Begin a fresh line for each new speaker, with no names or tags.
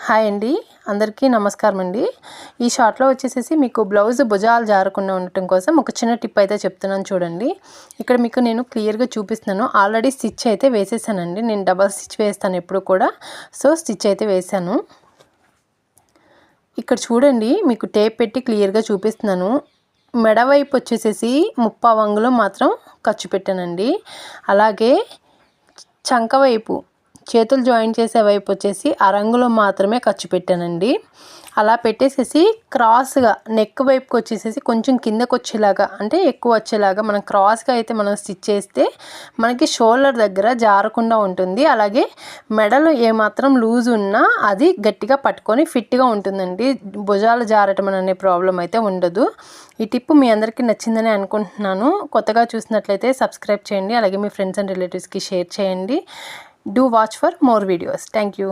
Hi అండి, అందరికీ నమస్కారం అండి. ఈ షార్ట్లో వచ్చేసేసి మీకు బ్లౌజ్ భుజాలు జారకుండా ఉండటం కోసం ఒక చిన్న టిప్ అయితే చెప్తున్నాను చూడండి. ఇక్కడ మీకు నేను క్లియర్గా చూపిస్తున్నాను. ఆల్రెడీ స్టిచ్ అయితే వేసేసానండి. నేను డబల్ స్టిచ్ వేస్తాను ఎప్పుడు కూడా. సో స్టిచ్ అయితే వేసాను. ఇక్కడ చూడండి, మీకు టేప్ పెట్టి క్లియర్గా చూపిస్తున్నాను. మెడ వైపు వచ్చేసేసి 3/4 అంగుళం మాత్రం ఖర్చు పెట్టానండి. అలాగే చంక వైపు చేతులు జాయిన్ చేసే వైపు వచ్చేసి 1/2 అంగుళం మాత్రమే ఖర్చు పెట్టానండి. అలా పెట్టేసేసి క్రాస్గా నెక్ వైపుకి వచ్చేసేసి కొంచెం కిందకు వచ్చేలాగా, అంటే ఎక్కువ వచ్చేలాగా మనం క్రాస్గా అయితే మనం స్టిచ్ చేస్తే మనకి షోల్డర్ దగ్గర జారకుండా ఉంటుంది. అలాగే మెడలో ఏమాత్రం లూజ్ ఉన్నా అది గట్టిగా పట్టుకొని ఫిట్గా ఉంటుందండి. భుజాలు జారటం అనే ప్రాబ్లం అయితే ఉండదు. ఈ టిప్ మీ అందరికీ నచ్చిందని అనుకుంటున్నాను. కొత్తగా చూసినట్లయితే సబ్స్క్రైబ్ చేయండి. అలాగే మీ ఫ్రెండ్స్ అండ్ రిలేటివ్స్కి షేర్ చేయండి. Do watch for more videos. Thank you.